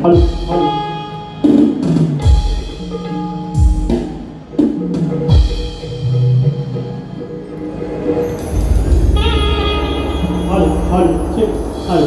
हळू हळू हळू हळू चेक हळू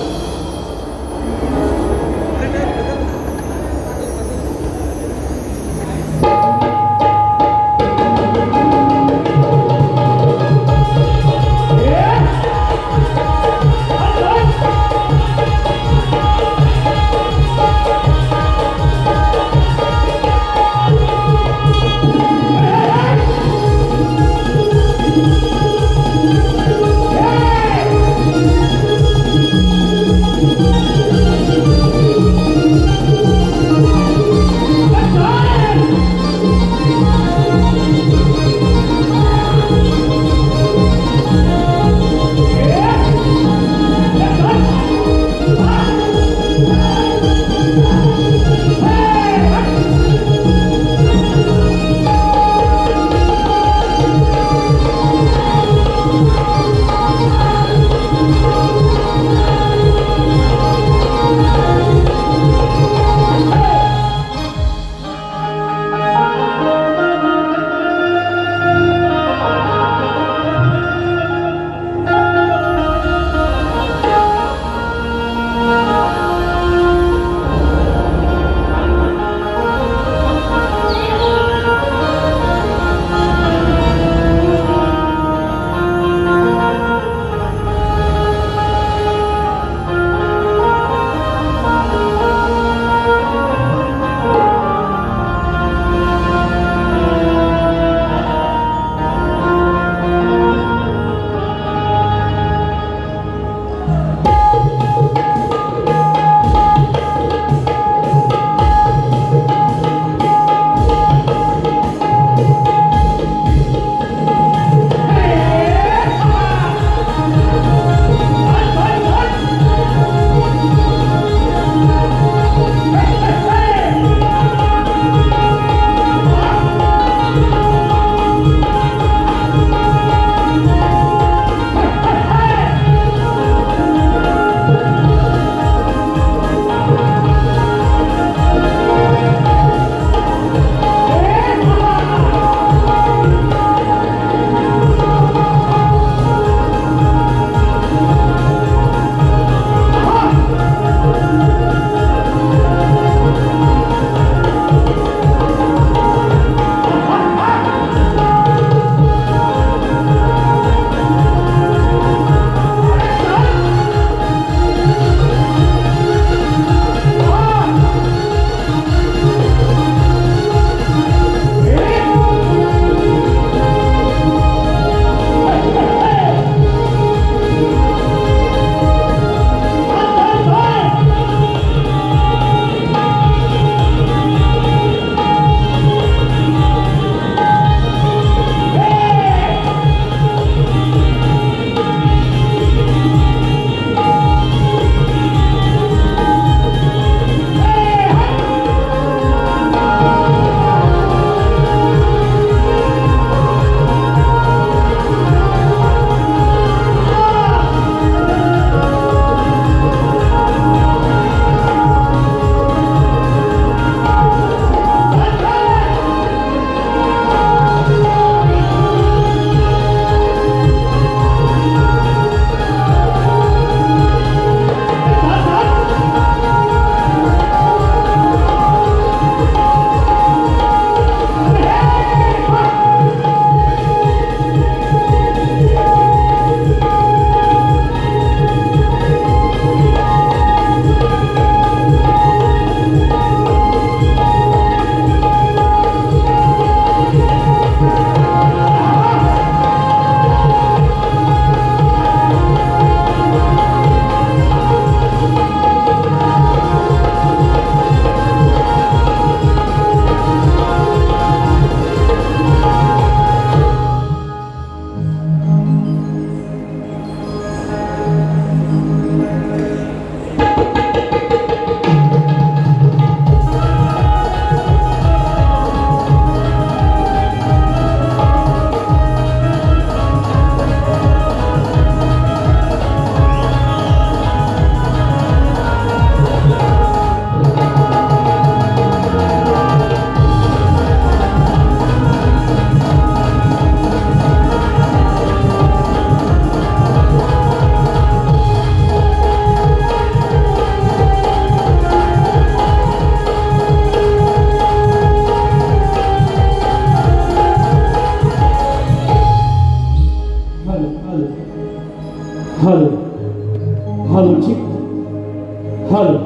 हॅलो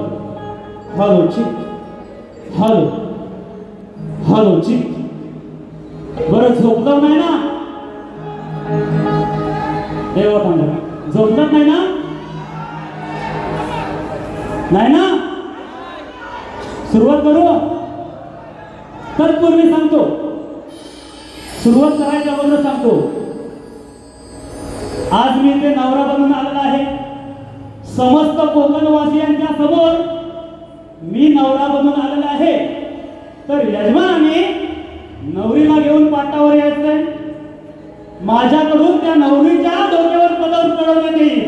हॅलो चिक हॅलो हॅलो चिक बरं झोपलं नाही ना देवा थांबा झोपत नाही ना नाही ना सुरुवात करू तत्पूर्वी सांगतो सुरुवात करायच्या अगोदर सांगतो आज मी इथे नवरा बनून आलेला आहे समस्त कोकणवासियांच्या समोर मी नवरा बनून आलेला आहे तर यजमानाने नवरीला घेऊन पाटावर यायचंय माझ्याकडून त्या नवरीच्या डोक्यावर पदर चढवण्यात येईल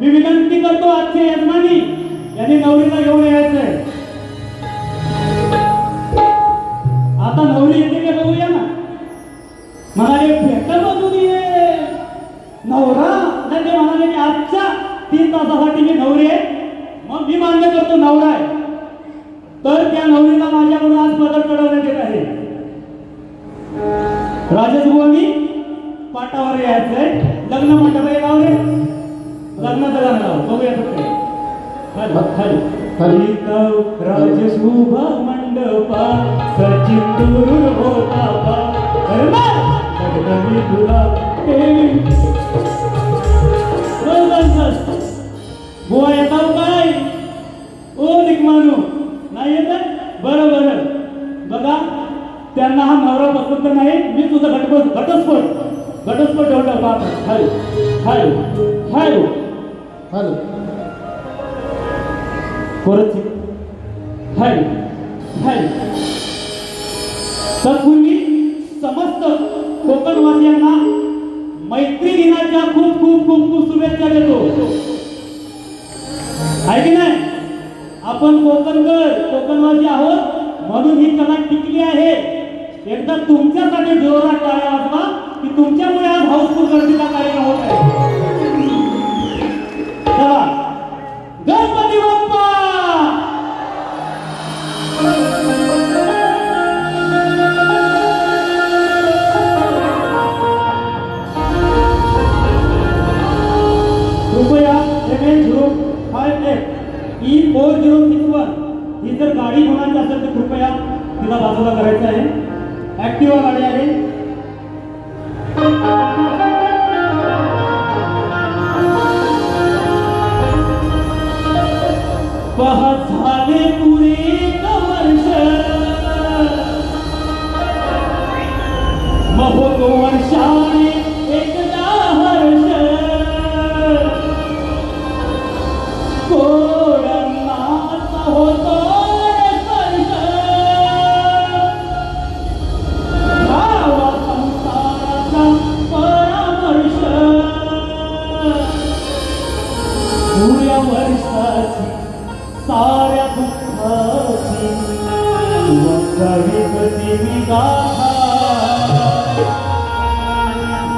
मी विनंती करतो आजचे यजमानी यांनी नवरीला घेऊन यायचंय आता नवरी येते का बघूया ना म्हणाले भेटल तुम्ही नवरा नाही ते म्हणाले की आजच्या 3 तासासाठी मी नवरी आहे मग मी मान्य करतो नवरा आहे तर त्या नवरीला माझ्याकडून आज पदर चढवण्यात येत आहे राजसभुवांनी पाटावर यायचंय लग्न मंडप आहे गाव रे लग्नाचं गाणं लाव बघूया राजशुभा मंडपा सचिन होता तुला बुवा येता काय ओ निकमानू नाही येत बरं बरं बघा त्यांना हा नवरा पसंत नाही मी तुझा घटस्फोट ठेवला बाप हॅलो हॅलो हॅलो हॅलो कोरची हॅलो हॅलो तत्पूर्वी समस्त कोकणवासियांना मैत्री दिनाच्या खूप खूप खूप खूप शुभेच्छा देतो आहे की नाही आपण कोकणवासी आहोत म्हणून ही कला टिकली आहे एकदा तुमच्यासाठी जोरात टाळ्या वाजवा की तुमच्यामुळे आज हाऊसफुल गर्दीचा कार्यक्रम होत आहे चला गणपती बाप्पा कृपया E4061 ही जर गाडी कोणाची असेल तर कृपया तिला बाजूला करायचं आहे ऍक्टिव्हा गाडी आहे पहा झाले पुरे वर्ष महोतो वर्षाने एकदा हर्ष कोडनाचा होतो स्पर्श गावा संसाराचा परामर्श पुऱ्या वर्षाची साऱ्या दुःखाची वक्राविकती विगाहा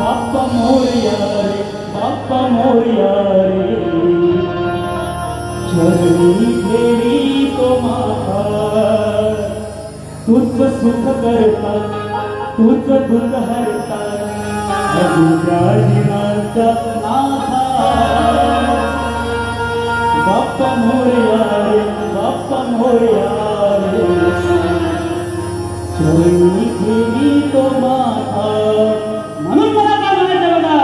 बाप्पा मोरया रे बाप्पा मोरया रे चरणी देवी तो माता तुझ सुख करता तुझ दुःख हरता तुझ्या जीवाचा नाथा बाप्पा मोरया रे बाप्पा मोरया रे चरणी देवी तो माता म्हणून मला काय म्हणायचं बघा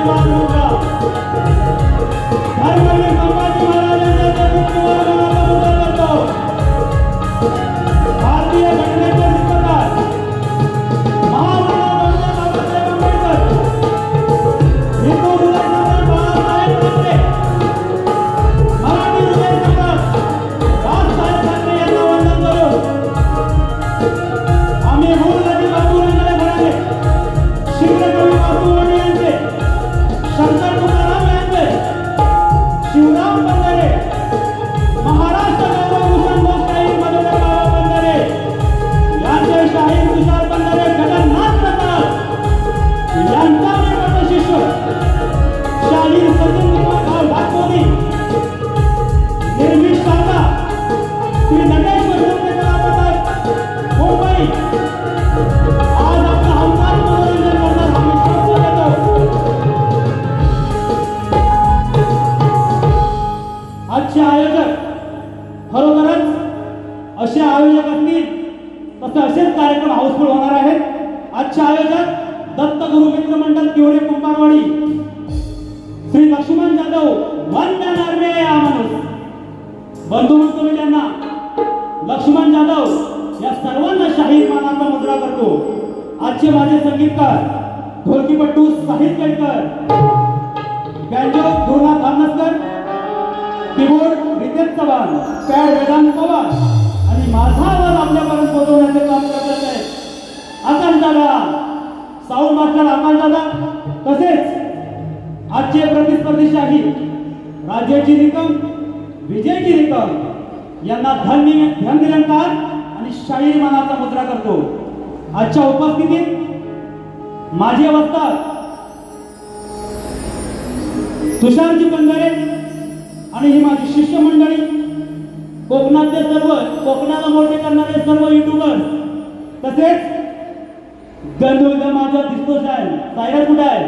अभिमान मुद्रा धर्मवीर संभाजी महाराजांच्या जन्मदिनावर मनाचा मुद्रा करतो. भारतीय घटनेचे शिल्पकार महामानव बाबासाहेब आंबेडकर, हिंदू हृदयसम्राट बाळासाहेब ठाकरे, मराठी हृदयसम्राट राजसाहेब ठाकरे यांना वंदन करून आम्ही मूलगाजी बापूरांकडे घराणे शिवकवी बापूवाणी यांचे, शंकर तुकाराम यांचे, शिवराम बंधारे, महाराष्ट्र गौरवभूषण शाहीर मधुकर बाबा बंधारे यांचे शाहीर तुषार बंधारे जगन्नाथ प्रसाद यांचा निर्माता शिष्य शाहीर सचिन कुमार भागवती, निर्मित शाखा श्री नटेश वैद्य कलापथक मुंबई आज आपला हमखास मनोरंजन करण्यास आम्ही श्रद्धा देतो. आजचे आयोजक खरोखरच असे आयोजक असतील तसे असेच कार्यक्रम हाऊसफुल होणार आहेत. आजचे आयोजक दत्त गुरु मित्र मंडळ तिवरे कुंभारवाडी, श्री लक्ष्मण जाधव वन्य नार्वे या माणूस बंधू म्हणतो मी त्यांना. लक्ष्मण जाधव या सर्वांना शाहीर मानाचा मुद्रा करतो. आजचे माझे संगीतकार ढोलकीपट्टू Sahitya Kelkar, banjo Gurunath Dhamanaskar, keyboard Ritesh Chavan, pad Vedant Pawar आणि माझा आवाज आपल्यापर्यंत पोहोचवण्याचे काम करत आहेत आकाश दादा, साऊंड मास्टर आकाश दादा, तसेच आजचे प्रतिस्पर्धी शाहीर राजेशजी निकम, विजयजी निकम यांना धननिरंकार आणि शाहीर मानाचा मुद्रा करतो. आजच्या उपस्थितीत माझे वक्ता तुषारजी बंधारे आणि ही माझी शिष्यमंडळी, कोकणातले सर्व कोकणाला मोठे करणारे सर्व युट्यूबर, तसेच गंधुलगा माझा दिसतो सायराज कुठे आहे?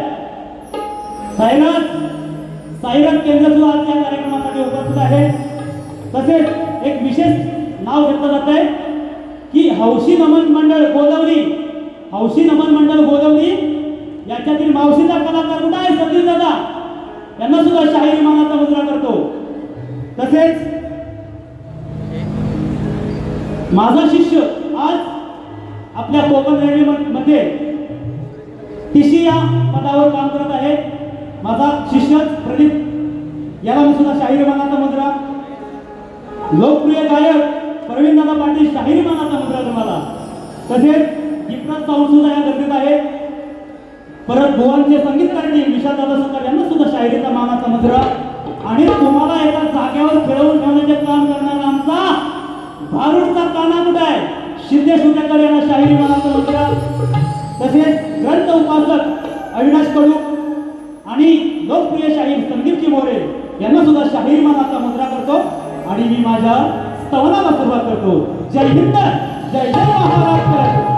सायराज केंद्र सुद्धा आज या कार्यक्रमासाठी उपस्थित आहे. तसेच एक विशेष नाव घेतलं जात आहे की हौशी नमन मंडळ गोदावरी, हौशी नमन मंडळ गोदावरी याच्यातील मावशीचा कलाकार कुठे आहे? सतीश दादा यांना सुद्धा शाहीर मानाचा मुद्रा करतो. तसेच माझा शिष्य आज आपल्या कोकण रेल्वे मध्ये टीसी या पदावर काम करत आहे. माझा शिष्य प्रदीप याला मी सुद्धा शाहीर मानाचा मुद्रा. लोकप्रिय गायक प्रवीण दादा पाटील शाहीर मानाचा मुद्रा तुम्हाला. तसेच इफ्रात साऊंड सुद्धा या गर्दीत आहे. परत गोवांचे संगीतकारणी विशाल दादा सरकार यांना सुद्धा शाहिरीचा मानाचा मुद्रा. आणि तुम्हाला एका जागेवर खेळवून ठेवण्याचे काम करणारा आमचा भारूडचा काना कुठे आहे? सिद्धेश उटेकर यांना शाहिरी मानाचा मुद्रा. तसेच ग्रंथ उपासक अविनाश कडू आणि लोकप्रिय शाहीर संदीपजी मोरे यांना सुद्धा शाहीर मानाचा मुद्रा करतो. आणि मी माझ्या स्तवनाला सुरुवात करतो. जय हिंद, जय जय महाराष्ट्र.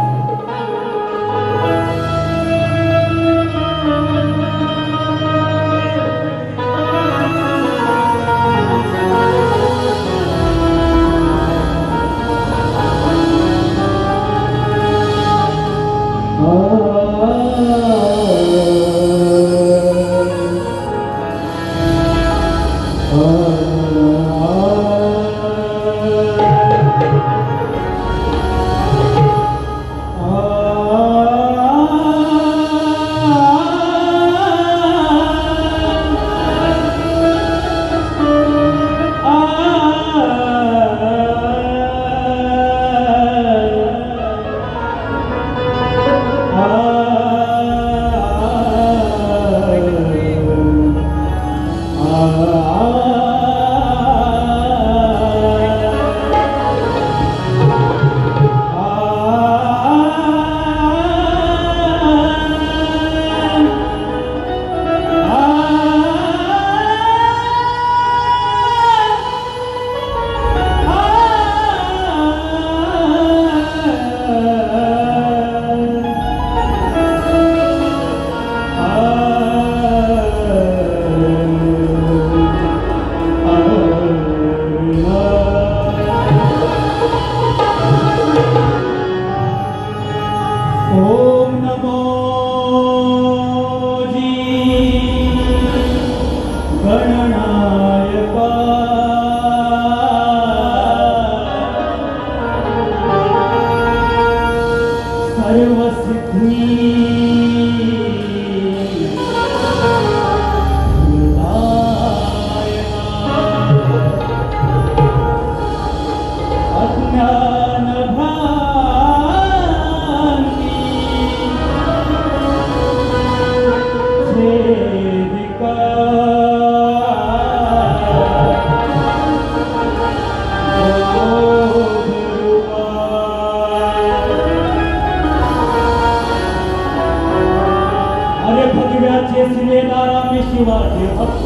राजाचे सिलेदार आम्ही शिवाजी भक्त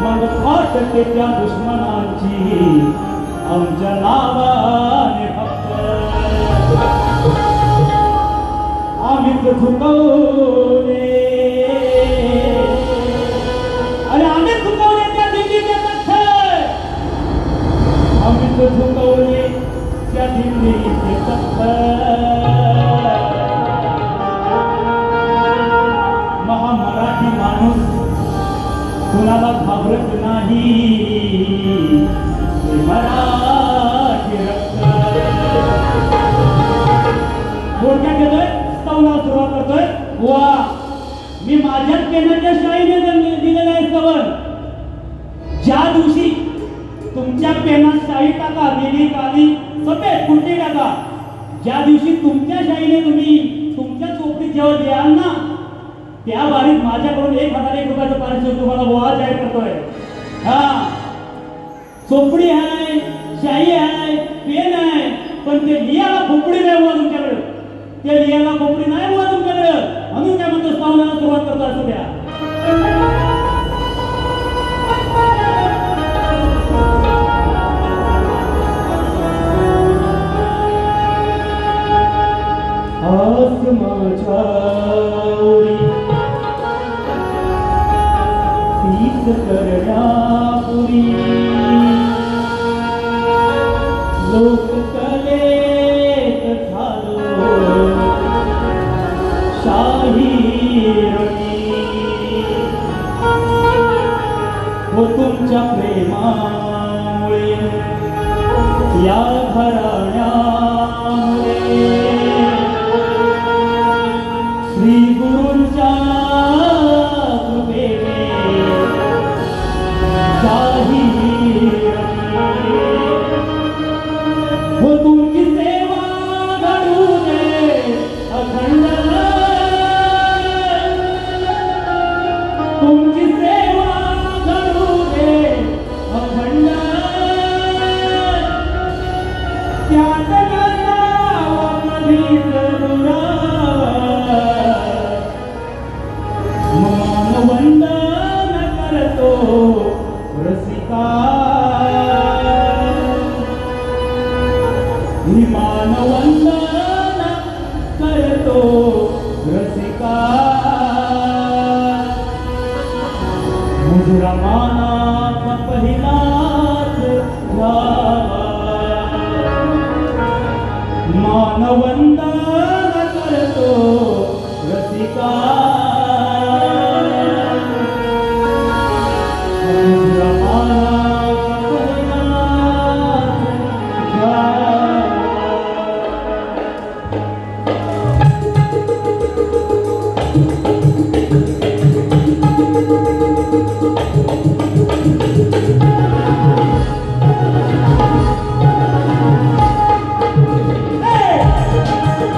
मग फाटते त्या दुश्मनांची आमच्या नावाने फक्त आम्हीच झुकवले अरे आम्हीच झुकवले त्या दिल्लीचे तख्त आम्हीच झुकवले त्या दिल्लीचे तख्त महामराठी माणूस कुणाला घाबरत नाही मराठी रक्त थोडक्यात घेतोय स्तवनाला सुरुवात करतोय वा मी माझ्याच पेनाच्या शाईने दिलेला आहे स्तवन ज्या दिवशी तुमच्या पेनात शाई टाका दिली काली सफेद कुठली टाका ज्या दिवशी तुमच्या शाईने तुम्ही तुमच्या चोपडीत जेव्हा द्याल ना त्या बारीत माझ्याकडून 1001 रुपयाचं पारितोषिक तुम्हाला गोवा जाहीर करतोय हा चोपडी आहे शाई आहे पेन आहे पण ते लिहायला खोपडी नाही हुआ तुमच्याकडे ते लिहायला खोपडी नाही हुआ तुमच्याकडे म्हणून काय म्हणतो स्तवनाला सुरुवात करतो असं द्या आसमाच्या उरी तीच करण्यापुरी लोककलेत झालो शाहीरणी हो तुमच्या प्रेमामुळे या घराण्यामुळे श्री गुरूंच्या कृपेने हो तुमची सेवा घडू दे अखंड तुमची सेवा घडू दे अखंड त्यात कधीच मानवंदन करतो रसिका मानवंदन करतो रसिका मुजरा मानाचा पहिलाच मानवंदन करतो रसिका Hey!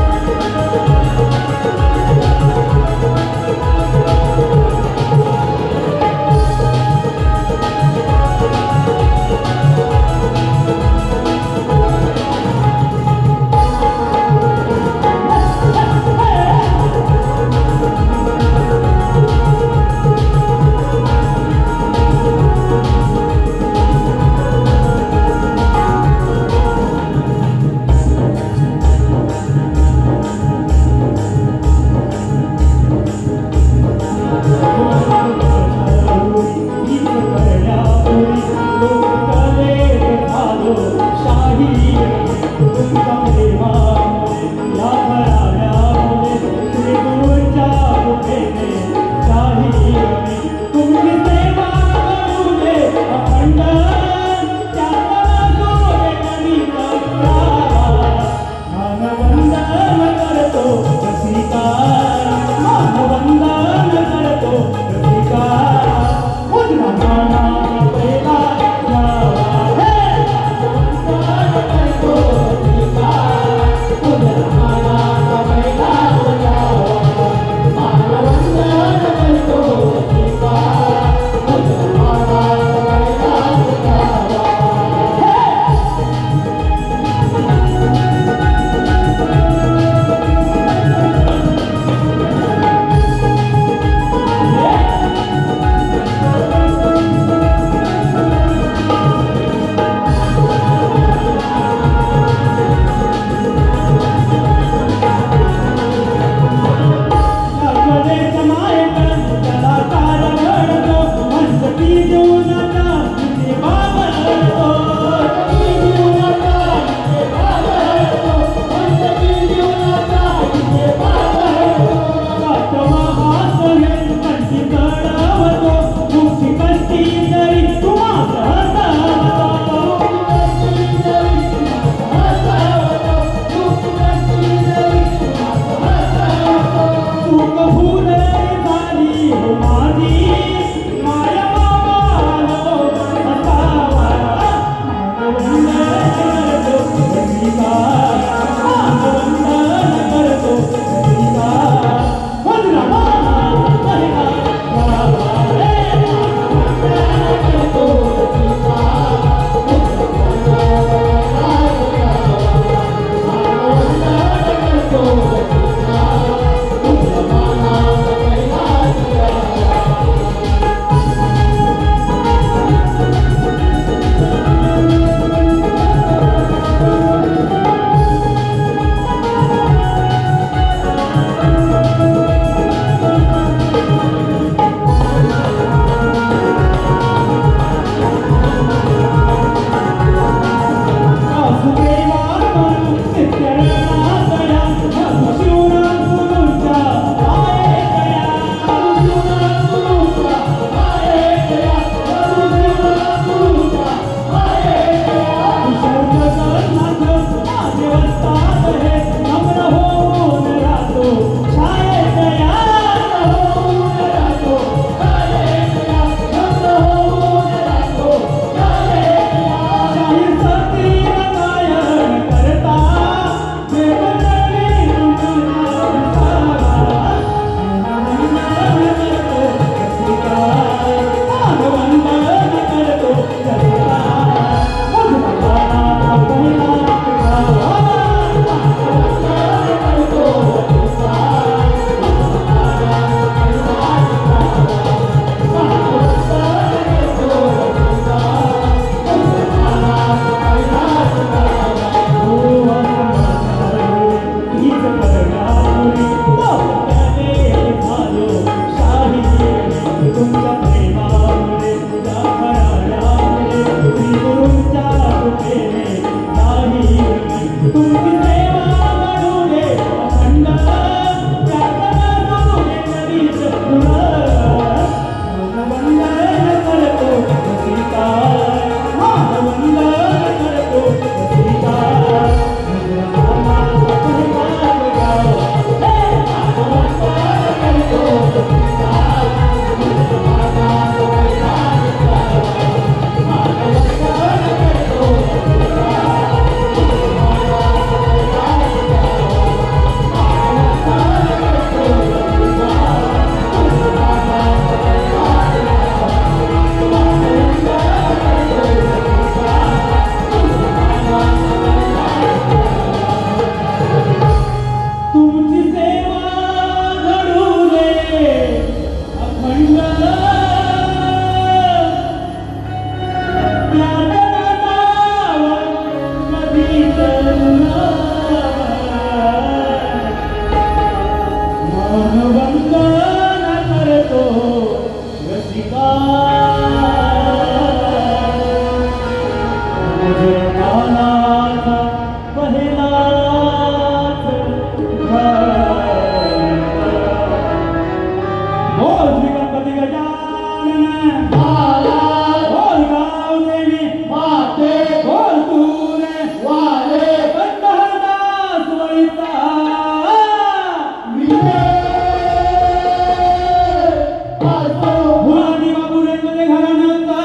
बुवानी बाबू रेल्वे घराण्याचा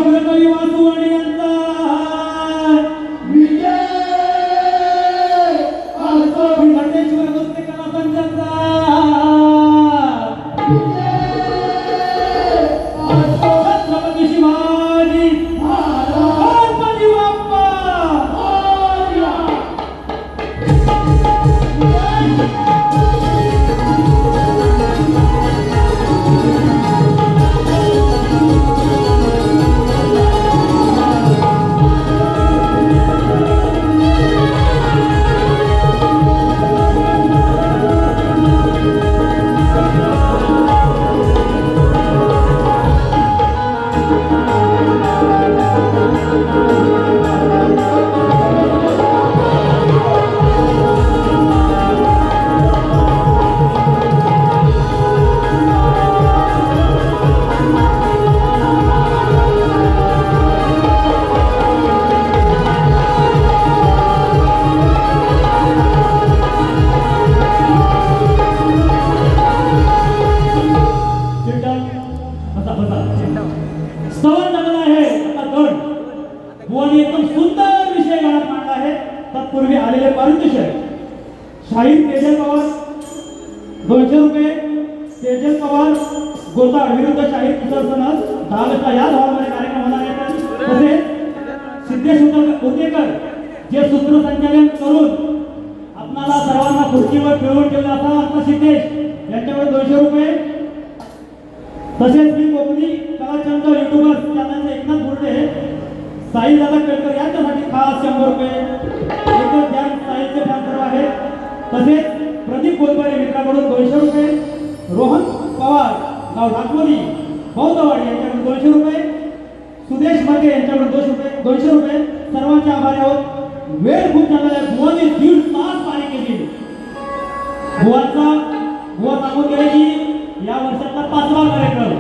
श्रीकरी वासुवाणी यांचा घंटेश्वर कुस्ती कला संघाचा छत्रपती शिवाजी गणपती बाप्पा स्तवन झालेला आहे. आता दोन बुवानी एकदम सुंदर विषय गाण्यात मांडला आहे. तत्पूर्वी आलेले पारितोषिक शाहीर तेजल पवार 200 रुपये, तेजल पवार गोताड विरुद्ध शाहीर किशोर सनस 10 वाजता या हॉलमध्ये कार्यक्रम होणार आहे. तसेच सिद्धेश उतेकर जे सूत्रसंचालन करून आपणाला सर्वांना खुर्चीवर फिरवून ठेवला असा आता सिद्धेश यांच्याकडे 200 रुपये. तसेच मी कोकणी कलाचंद युट्यूबर चॅनलचे एकनाथ बोर्डे साई दादा केळकर यांच्यासाठी खास 100 रुपये. एकच ध्यान साईचे फॅन सर्व आहेत. तसेच प्रदीप गोलबारे मित्राकडून 200 रुपये, रोहन पवार गाव ढाकवली बौद्धवाडी यांच्याकडून 200 रुपये, सुदेश मर्गे यांच्याकडून 200 रुपये. सर्वांचे आभारी आहोत. वेळ खूप झालेला आहे. बुवाने 1.5 तास पाणी केली. बुवा सांगून गेले की या वर्षातला 5वा कार्यक्रम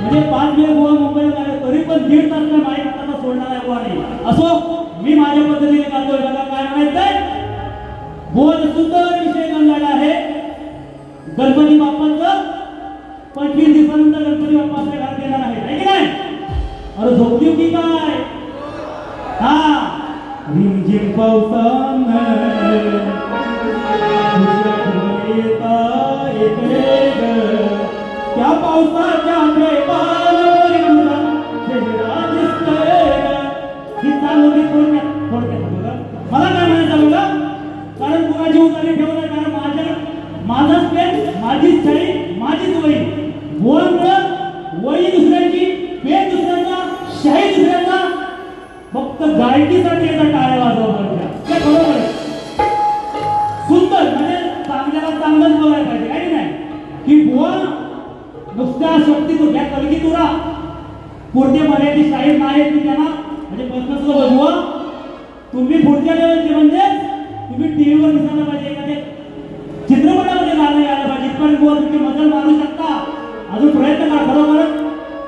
म्हणजे 5 वेळ बुवा मुंबईला आले तरी पण 1.5 तास माईक हाताला सोडणार आहे बुवाने. असो मी माझ्या पद्धतीने गातोय. बघा काय म्हणायचंय. बुवाने सुंदर विषय गायला आहे. गणपती बाप्पाचं 25 दिवसानंतर गणपती बाप्पा आपल्या घरात येणार आहे की नाही. अरे झोपली की काय. हा रिमझिम पावसान त्या पावसाच्या प्रेमावर चेहरा दिसतोय. ही चालू मी थोडक्यात बघा. मला काय म्हणायचं बघा. कारण कुणाची उतारी ठेवणार. कारण माझाच पेन माझीच छाई माझीच वही. बोलमुळं वही दुसऱ्याची, पेन दुसऱ्याचा, शाही दुसऱ्याचा. फक्त गायकीसाठी येतं टाळ्या वाजवण्याच्या. ते बरोबर आहे. सुंदर म्हणजे चांगल्याला चांगलंच बोलायला पाहिजे काही नाही. की बुवा नुसत्या शक्ती तो घ्या कलगी तुरा पुढचे मर्यादित शाहीर नाही की त्यांना म्हणजे प्रश्न सुद्धा बुवा तुम्ही पुढच्या लेवलचे म्हणजे तुम्ही टीव्हीवर दिसायला पाहिजे. एखाद्या चित्रपटामध्ये गाणं यायला पाहिजे. इथपर्यंत बुवा तुम्ही मजल मारू शकता. अजून प्रयत्न करा. खरोखर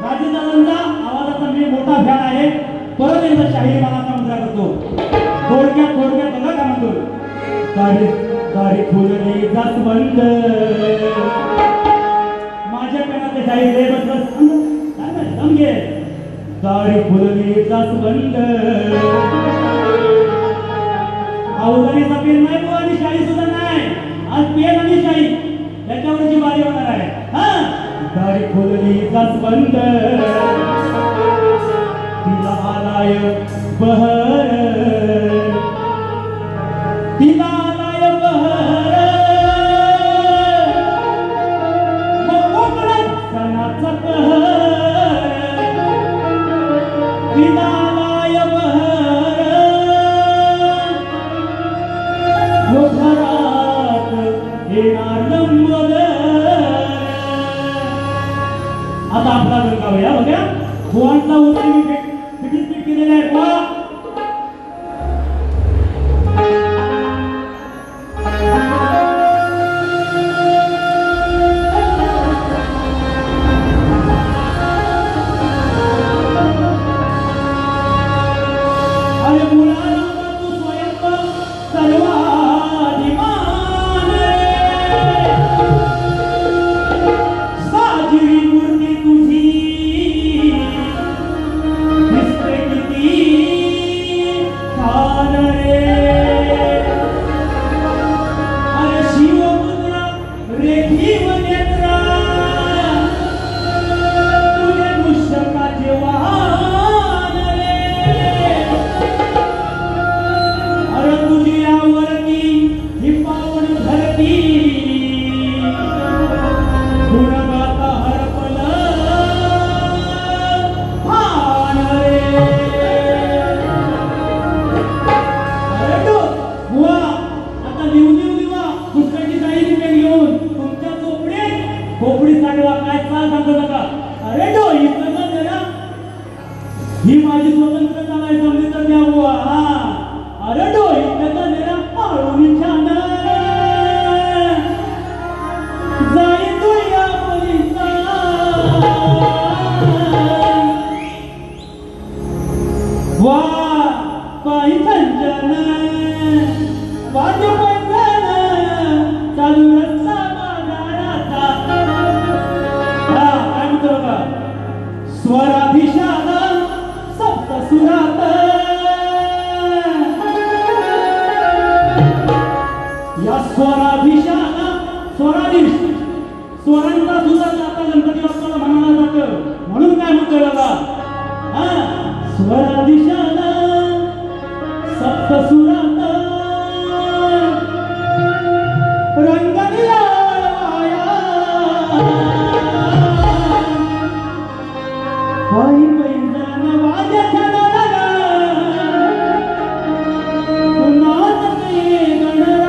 राजेदादांचा आवाजाचा मी मोठा फॅन आहे. परत एकदा शाहीर गाण्याचा मुद्रा करतो. थोडक्यात बघा काय म्हणतो. तारीख फुलली जास्वंद माझ्या पेनाचे शाहीर रे बस समजे. तारीख फुलली जास्वंद अवजारीचा पेन नाही बुवा आणि शाही सुद्धा नाही. आज पेन आणि शाही याच्यावरची बारी होणार आहे. हा तारीख फुलली जास्वंद तिला आलाय बहर तिला आलाय बहर कोकणात सणाचा कहर तिला आलाय बहर घरात येणार लंबोदर. आता आपला जर का भैया बघा बुवांचा उतारी मी फिटीत केलेला आहे. स्वराधीश स्वरांचा सुद्धा आता गणपती बाप्पाला म्हणायला जातं. म्हणून काय म्हणतोय बघा, स्वराधीशाला सप्तसुरात रंगनिया पायी पैंजण वाजत नरगा नाचते गणराया.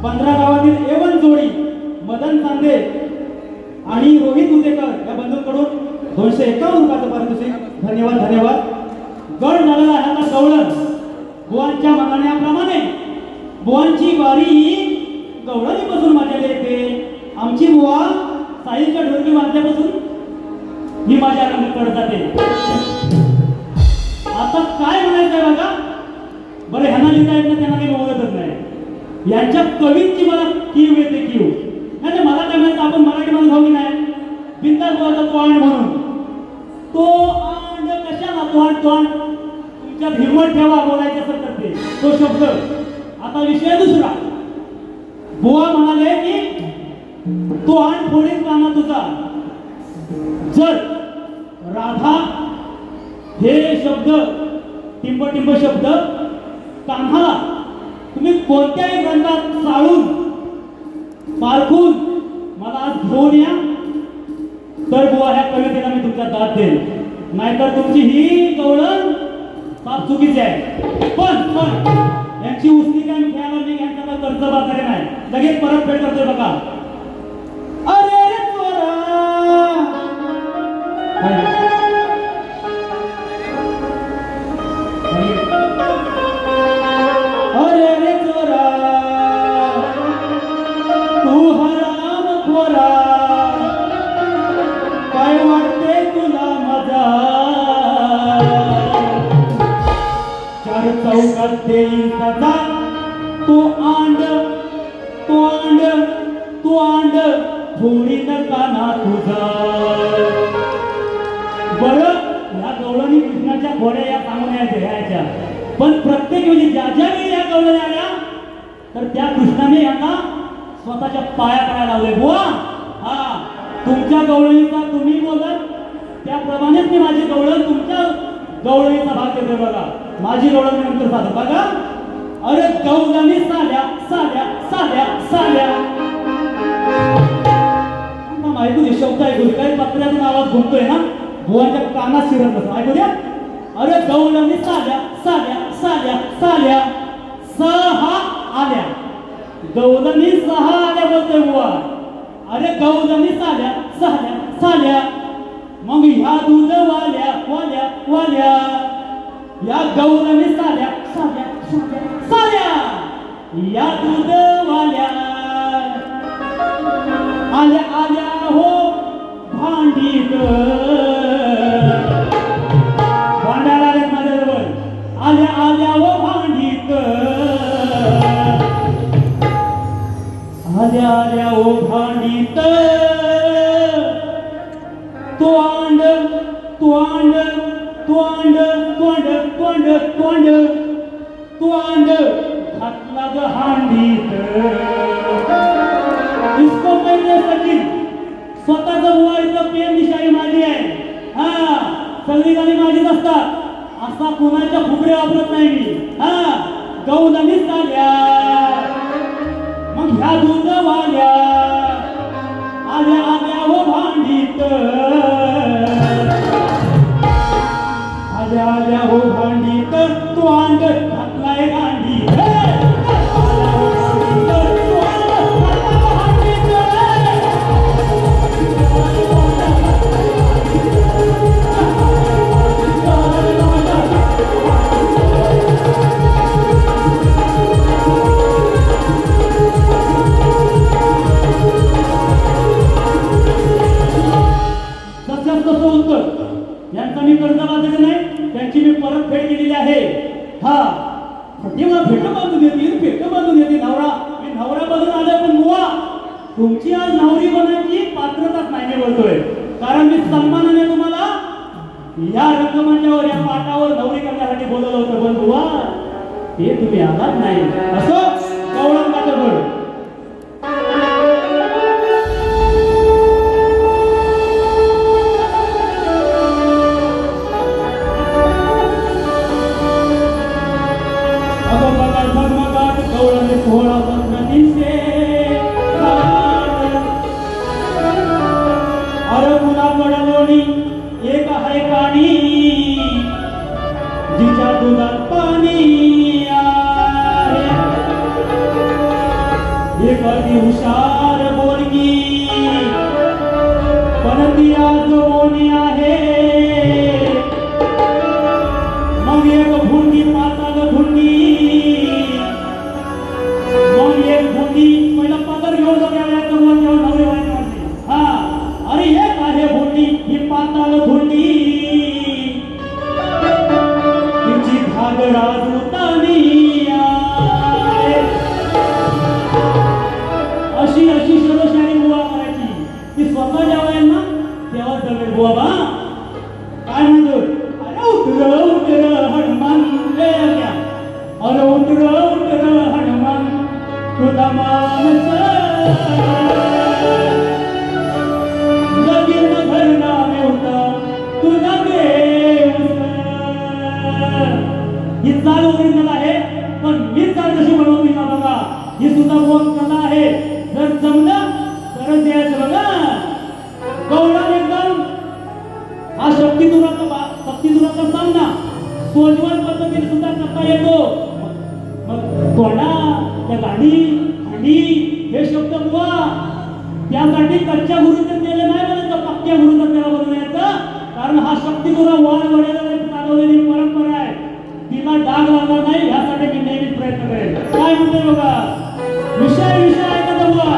15 गावातील एवन जोडी मदन चांदे आणि रोहित उदेकर या बंधूंकडून 251 रुपयाचं पारितोषिक. धन्यवाद धन्यवाद. गड झालेला आहे आता गवळण. बुवांच्या म्हणण्याप्रमाणे बुवांची वारी गवळणीपासून माझ्याला येते. आमची बुवा साईच्या ढोलकी वाजल्यापासून ही माझ्या रंगकडे जाते. आता काय म्हणायचंय बघा. बरं ह्यांना लिहिता येत नाही, त्यांना काही बोलतच नाही. यांच्या कवींची मला कीव येते कीव. म्हणजे मला काय म्हणायचं, आपण मराठी माणूस हो की नाही, बिंदास बोलायचा तो आण म्हणून. तो आण कशाला तो आण तो आण तुमच्यात हिंमत ठेवा बोलायचं असं करते तो शब्द. आता विषय दुसरा. बुवा म्हणाले की तो आण फोडीन काना तुझा. जर राधा हे शब्द टिंब टिंब शब्द कान्हाला तुम्ही कोणत्याही ग्रंथात चाळून पारखून मला आज घेऊन या तर बुवा ह्या कवितेला मी तुमच्या दाद देईल. नाहीतर तुमची ही गवळण साफ चुकीची आहे. पण यांची उसनी काय मी घ्यायला नाही. यांचा काय कर्ज बाजारी नाही. लगेच परतफेड करतोय बघा. अरे चोरा अरे रे चोरा तू हराम खोरा काय वाटते तुला मजा. चार चौकात देईन सजा. तो आंड तो आंड तो आंड थोडी काना तुझा. बरं ह्या गवळणी कृष्णाच्या घोड्या या सांगून यायच्या. पण प्रत्येक वेळी ज्या ज्या वेळी या गवळणी आल्या तर त्या कृष्णाने यांना स्वतःच्या पाया पडायला लावले. बुवा हा तुमच्या गवळणीचा तुम्ही बोलत त्याप्रमाणेच मी माझी गवळण तुमच्या गवळणीचा भाग देतोय बघा. माझी गवळण नंतर साधं बघा. अरे गवळणी साल्या साल्या साल्या साल्या. ऐकू दे शब्द ऐकू दे. काही पत्र्यातून आवाज घुमतोय ना बुवाच्या कानात शिरत नसतो. ऐकू द्या. अरे गवळणी साल्या साल्या साल्या साल्या. सहा आल्या गवळणी सहा आल्या बोलतोय बुवा. अरे गवळणी साल्या साल्या साल्या. मग ह्या दूध वाल्या वाल्या वाल्या या गवळणी साल्या साल्या साल्या साल्या. या दूध वाल्या आल्या आल्या हो भांडीत. भांडायला आल्या माझ्याजवळ. आल्या आल्या हो भांडीत. आल्या आल्या हो भांडीत. तो आंड तो आंड तो आंड तोंड तोंड तोंड तो आंड घातला ग हांडीत. इसको पहिले सचिन स्वतःचं बुवायचं प्रेम निशाई माझी आहे. हा सगळी गाणी माझीच असतात. असा कोणाच्या फुगडे वापरत नाही मी. हा गवळणीच आल्या मग ह्या दूध वाल्या आल्या आल्या हो भांडीत. आल्या आल्या हो भांडीत. तो अंड घातलाय गांडीत. यांचा मी कर्ज बांधलेलं नाही. त्यांची मी परतफेड केलेली आहे. हा तेव्हा भेट बांधून येतील भेट बांधून येते. नवरा मी नवरा बांधून आलं पण मुवा तुमची आज नवरी बनायची पात्रताच नाही मी बोलतोय. कारण मी सन्मानाने तुम्हाला या रंगमंचावर या पाटावर नवरी करण्यासाठी बोलवलं होतं. पण बुवा हे तुम्ही आलात नाही. असं गवळण माझं एक आहे काणी जिच्या दुधात पाणी आहे. एक अति हुशार बोलगी पण ती आज कोणी आहे मग एक भुंगी पाताल धुंडी मग एक भुंगी पहिला पातळ घेऊन जाऊया तेव्हा नवरी बायको म्हणते हा अरे एक आहे भुंगी ही पाताल धुंडी तिची घागरा जुतानी अशी अशी शरशारी बुवा करायची ती स्वतः जेव्हा आहे ना तेव्हा जमेल बुवा बा काय म्हणतो अरे उतर हनुमान अरे उतर हनुमान तुझा मानस लगीन घरना होता तुझा देव ही चाल ओरिजिनल आहे पण मी चाल कशी बनवली ना बघा ही सुद्धा बुवा कला आहे जर जमलं तरच द्यायचं बघा गौरव एकदम हा शक्तिदुराचा सामना सोजवळ पद्धतीने सुद्धा करता येतो मग कोणा त्या गाडी हांडी हे शब्द बुवा त्यासाठी कच्च्या गुरुचं केलं नाही म्हणायचं पक्क्या गुरुचं त्याला बनवण्याचं कारण हा शक्तिदुरा वाढ वडेला चालवलेली परंपरा आहे तिला डाग लागणार नाही यासाठी मी नेहमीच प्रयत्न करेन काय म्हणतोय बघा विषय आहे का बुवा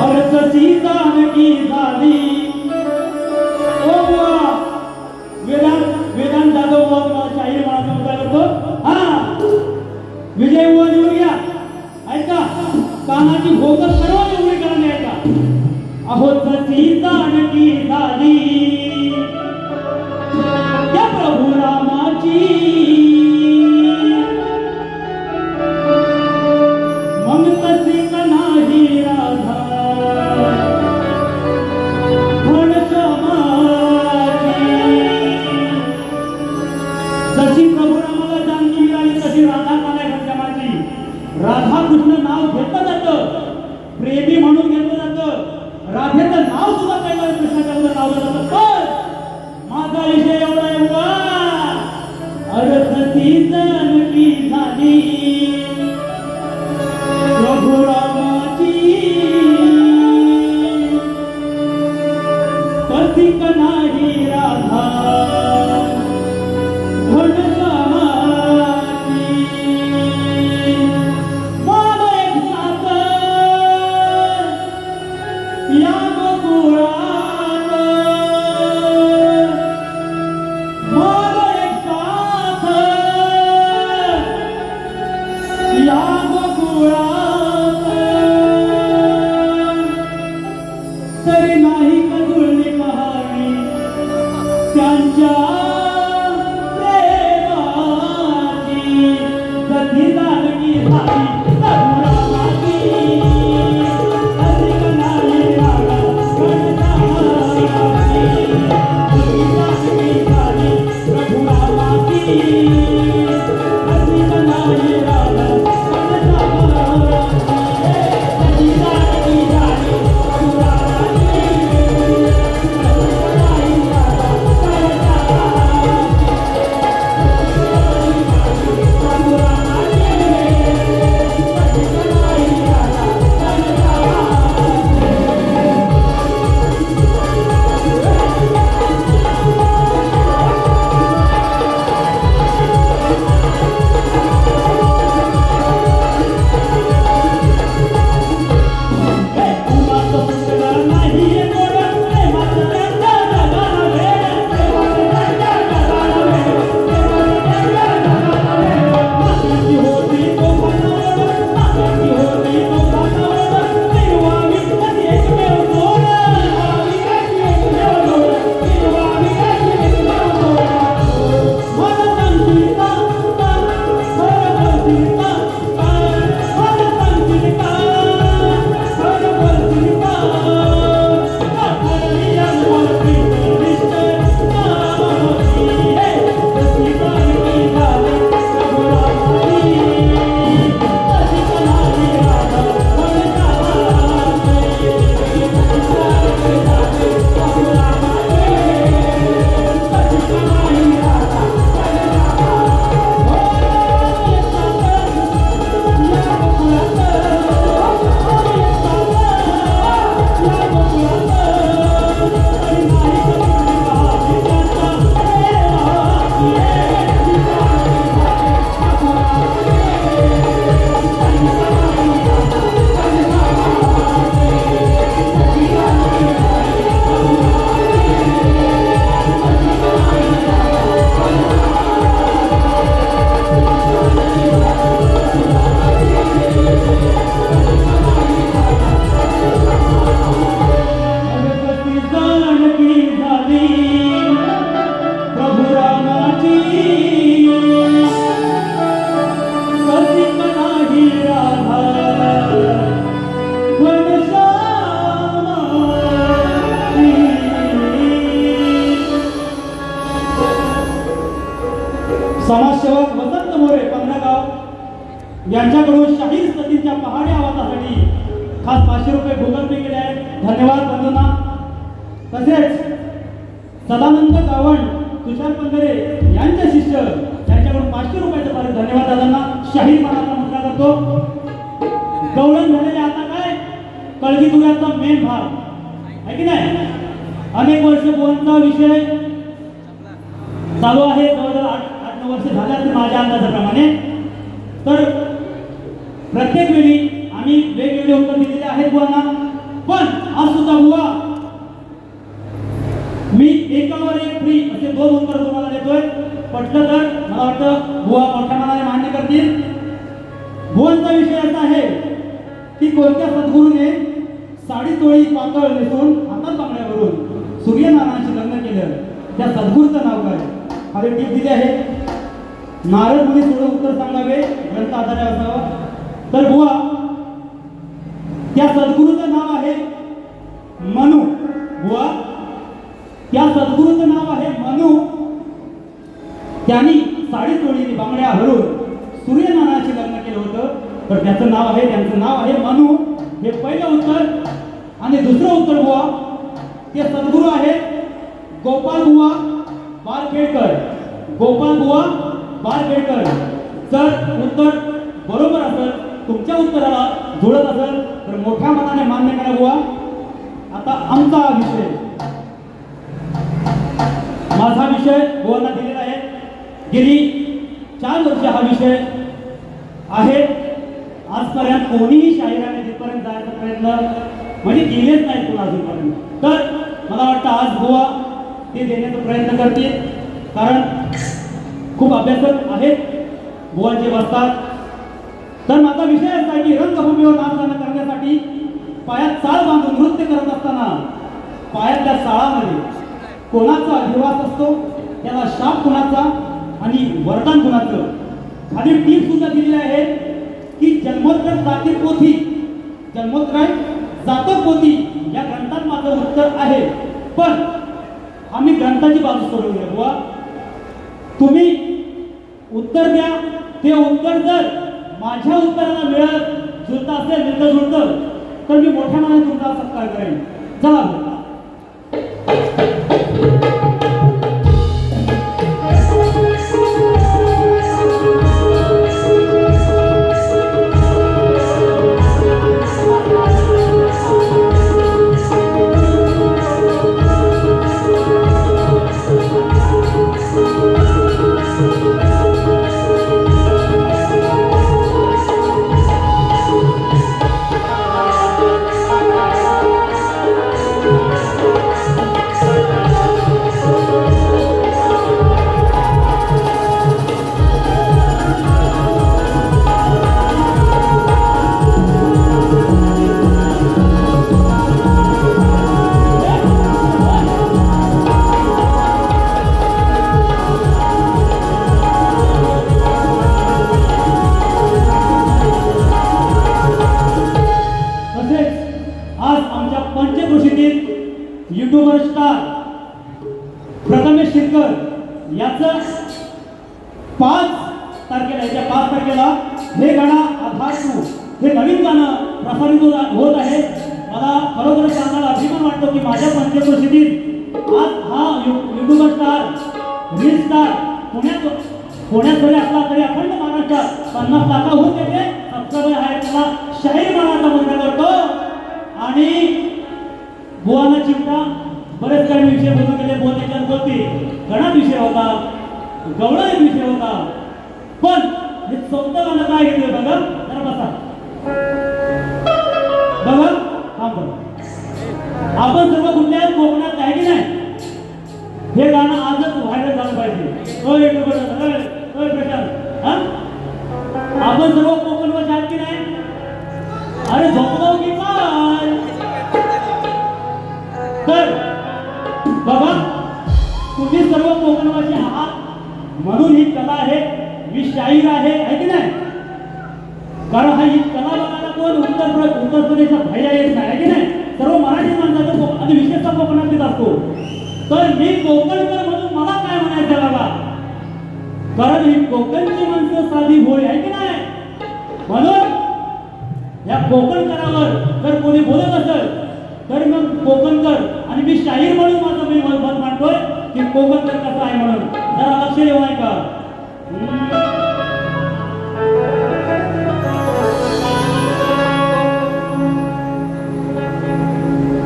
अर्चची जानकी झाली ओ बुवा वेदांत जाधव बुवा शाहीर म्हणा मुद्दा करतो हा विजय बुवा निवडून घ्या ऐका कानाची भोकत सर्व निवडी करा ऐका अहो अर्चची जानकी झाली त्या प्रभू रामाची राधा कृष्ण नाव घेतलं जातं प्रेमी म्हणून घेतलं जातं राधेचं नाव सुद्धा पहिलं कृष्णाचं लावलं जातं पण माझा विषय एवढा आहे अरथती जानकी झाली प्रभू रामाची कथिक नाही राधा तरी नाही का जुळली कहाणी त्यांच्या यांच्याकडून शाहीर सतींच्या पहाडी आवाजासाठी खास 500 रुपये गुगल पे केले आहेत. धन्यवाद बंधूंना. तसेच सदानंद गावण तुषार पंधरे यांचे शिष्य यांच्याकडून 500 रुपयाचं फार धन्यवाद दादांना. शाहीर मनाचा मुद्दा करतो. गवळण झालेले आता काय कळगी दुऱ्याचा मेन भाग आहे की नाही. अनेक वर्ष बोलचा विषय चालू आहे. जवळजवळ 8-9 वर्ष झाल्यात माझ्या अंदाजाप्रमाणे. तर प्रत्येक वेळी आम्ही वेगवेगळे उत्तर दिलेले आहेत बुवांना. पण आज सुद्धा बुवा मी एकावर एक फ्री असे 2 उत्तर तुम्हाला देतोय. पटलं तर मला वाटतं बुवा मोठ्या मनाने मान्य करतील. बुवांचा विषय असा आहे की कोणत्या सद्गुरूने साडी चोळी पातळ नेसून हातात बांगड्यावरून सूर्यनारायणाशी लग्न केलं त्या सद्गुरूचं नाव काय. खाली टीप दिली आहे. नारद मुनी थोडं उत्तर सांगावे ग्रंथ आधारे असावा. तर बुवा त्या सद्गुरूचं नाव आहे मनु. बुवा त्या सद्गुरूचं नाव आहे मनु. त्यांनी साडी चोळीने बांगड्या हलवून सूर्यनारायणाशी लग्न केलं होतं. तर त्यांचं नाव आहे मनु. हे पहिलं उत्तर. आणि दुसरं उत्तर बुवा ते सद्गुरू आहेत गोपाल बुवा बारखेडकर. गोपाल बुवा बारखेडकर. जर उत्तर बरोबर असेल तुमच्या उत्तराला जुळत असेल तर मोठ्या मनाने मान्य करा बुवा. आता आमचा विषय माझा विषय बुवांना दिलेला आहे. गेली 4 वर्ष हा विषय आहे. आजपर्यंत कोणीही शाहिराने तिथपर्यंत जायचा प्रयत्न म्हणजे केलेच नाही कोण अजूनपर्यंत. तर मला वाटतं आज बुवा ते देण्याचा प्रयत्न करतील. कारण खूप अभ्यासक आहेत बुवांचे बसतात. तर माझा विषय असा आहे की रंगभूमीवर नाच गाणं करण्यासाठी पायात चाळ बांधून नृत्य करत असताना पायातल्या चाळामध्ये कोणाचा अधिवास असतो, त्याला शाप कुणाचा आणि वरदान कुणाचं. खाली टीप सुद्धा दिलेली आहे की जन्मोत्तर जाती पोथी जन्मोत्तर जातक पोथी या ग्रंथात माझं उत्तर आहे. पण आम्ही ग्रंथाची बाजू सोडून घ्या बुवा. तुम्ही उत्तर द्या. ते उत्तर जर माझ्या उत्तराला मिळत जुळत असेल मिळतं जुळतं तर मी मोठ्या मनाने तुमचा सत्कार करेन. चला युट्यूबर स्टार प्रथमेश शिरकर याचं 5 तारखेला हे गाणं आधार तू हे नवीन गाणं प्रसारित होत आहे. मला खरोखर सांगायला अभिमान वाटतो की माझ्या पंचक्रोशीतील आज हा युट्यूबर स्टार रील स्टार पुण्यात जरी असला तरी अखंड महाराष्ट्रात 50 लाखाहून त्याचे सबस्क्रायबर आहेत. त्याला शाहीर मनाचा मुद्दा करतो. आणि बुवाना चिमटा बरेच काही विषय बोलून गेले. बुवा त्याच्यात बोलते गणात विषय होता, गवळा एक विषय होता. पण हे 14 गाणं काय घेतलं बघा. जरा बसा बघा. हा बघा आपण सर्व कुठल्या कोकणात आहे की नाही. हे गाणं आजच व्हायरल झालं पाहिजे. प्रशांत आपण सर्व कोकणवासी आहेत की नाही. अरे झोपगाव की काय. तर बघा तुम्ही सर्व कोकणवासी आहात म्हणून ही कला आहे. मी शाहीर आहे की नाही. कारण हा ही कला बघायला कोण उत्तर प्रदेशात बाहेर येत नाही की नाही. सर्व मराठी माणसाचं आणि विशेषतः कोकणातलीच असतो. तर मी कोकणकर म्हणून मला काय म्हणायचं बाबा. कारण ही कोकणची माणसं साधी होय आहे की नाही. या कोकणकरावर जर कोणी बोलत असेल तर मग कोकणकर आणि मी शाहीर म्हणून माझं मी मत मांडतोय की कोकणकर कसा आहे म्हणून जरा लक्ष देऊ आहे का.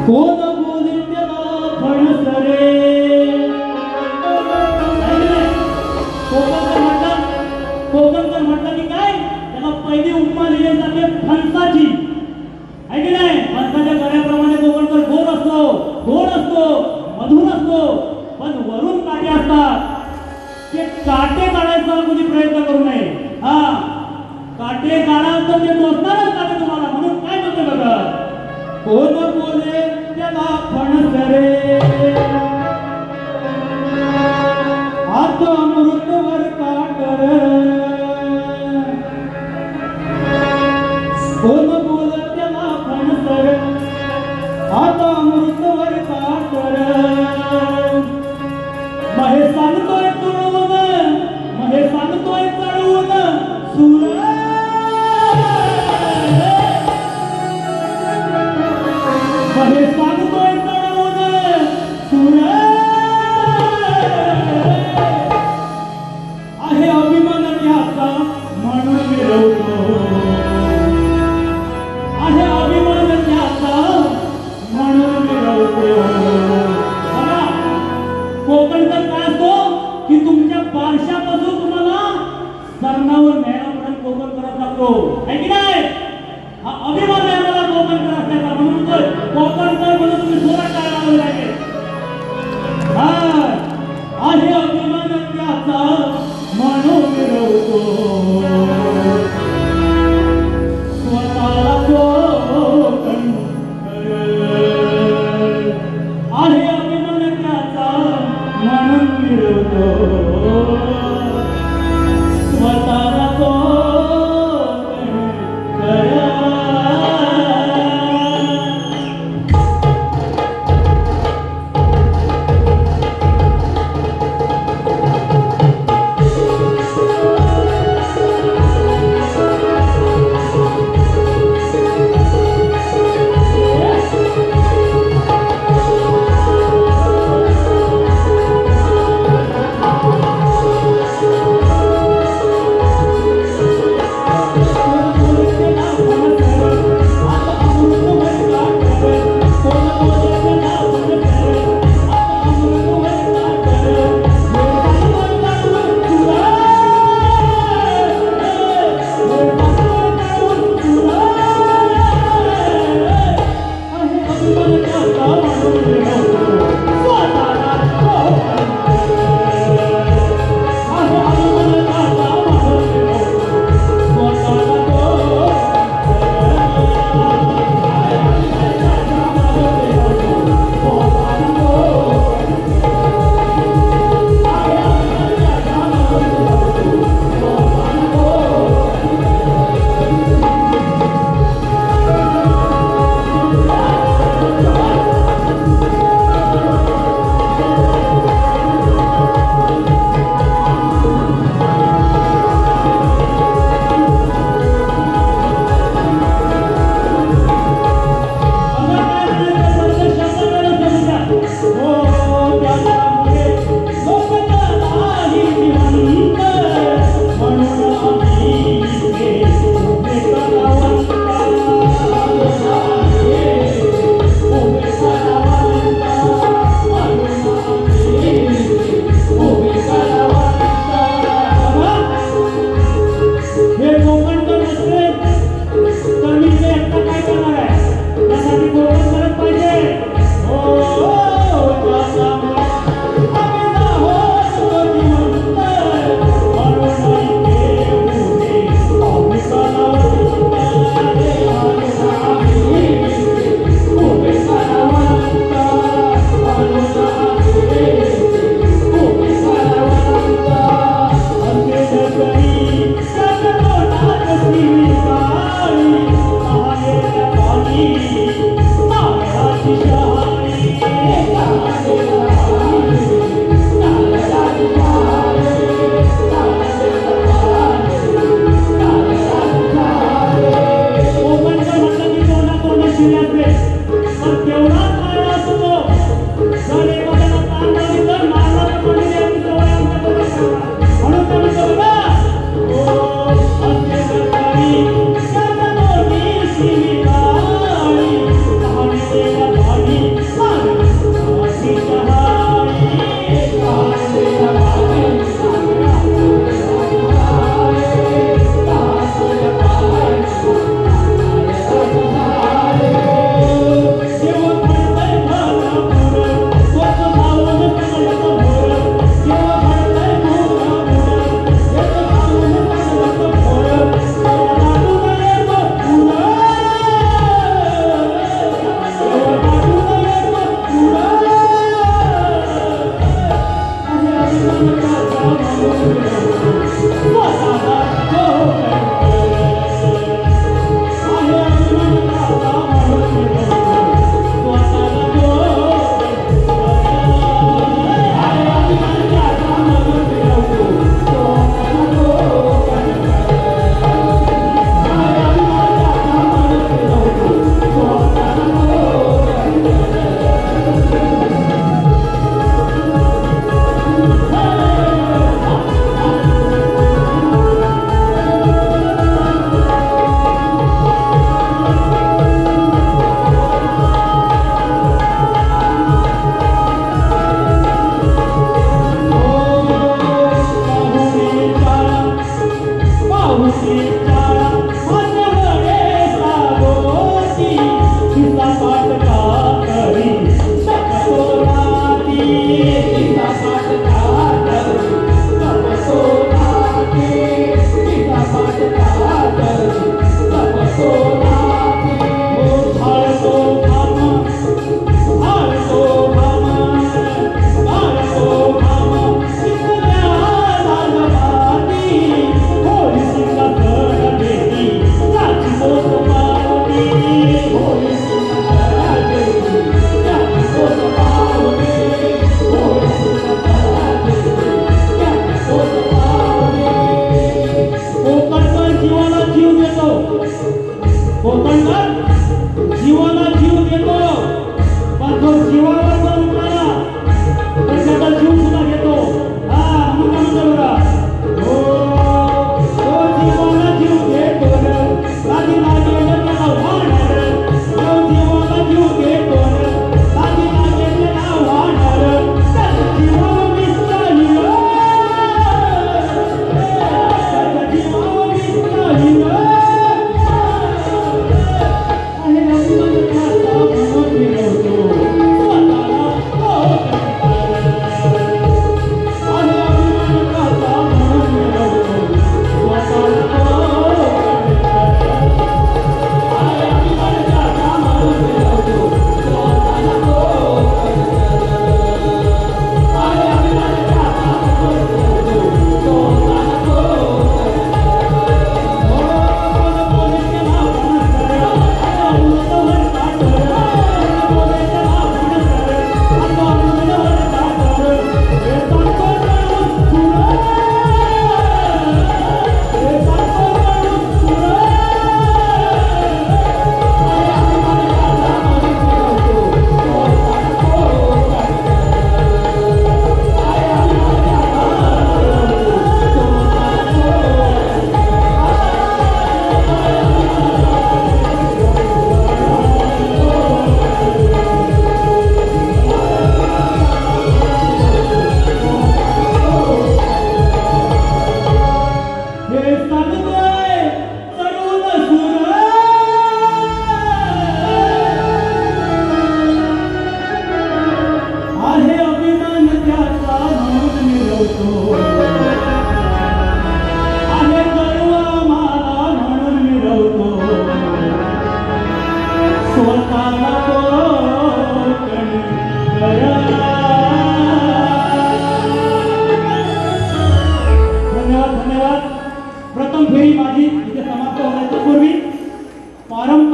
कोण बोले त्याला फणस रे. कोकणकर म्हटलं की काय त्याला पहिली उपमा दिली जाते फणसाची आहे की नाही. फणसाच्या गळ्याप्रमाणे कोकणकर गोड असतो मधुर असतो पण वरून काटे असतात. ते काटे काढायचा कोणी प्रयत्न करू नये. हा काटे काढाल तर ते टोचणारच काटे तुम्हाला. म्हणून काय म्हणते बघा कोण बोले त्याला फणस रे आता अमृतवर काटर. कोण बोले त्याला फणस रे आता अमृतवर काटर. महे सांगतोय चढवून सुर. महे सांगतोय चढवून सुर. आहे अभिमान याचा म्हणून मिरवतो. आहे अभिमान याचा म्हणून मिरवतो. बघा कोकणकर काय असतो की तुमच्या बारशापासून तुम्हाला सरणावर न्यायापर्यंत कोकण करत लागतो आहे की नाही. हा अभिमान आहे मला कोकणकर असल्याचा. म्हणून कोकणकर म्हणून तुम्ही जोरात टाळावं लागेल. आहे अभिमान त्याचा म्हणून मिरवतो. स्वतःला कोकणकर आहे अभिमान त्याचा म्हणून मिरवतो. स्वतःला कोकणकर.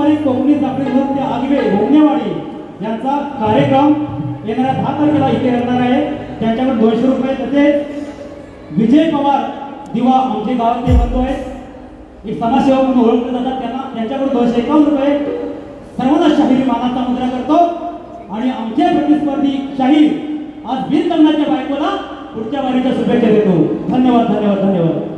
व्यावसायिक कोकणी जाफरी नृत्य आगवे भोगनेवाडी यांचा कार्यक्रम येणाऱ्या 10 तारखेला इथे रंगणार आहे. त्यांच्याकडे 200 रुपये. तसेच विजय पवार दिवा आमचे गावातले बंधू आहेत, एक समाजसेवक म्हणून ओळखले जातात, त्यांच्याकडे 251 रुपये. सर्वांना शाहिरी मानाचा मुद्रा करतो आणि आमचे प्रतिस्पर्धी शाहीर आज बिनलग्नाच्या बायकोला पुढच्या वारीच्या शुभेच्छा देतो. धन्यवाद धन्यवाद धन्यवाद.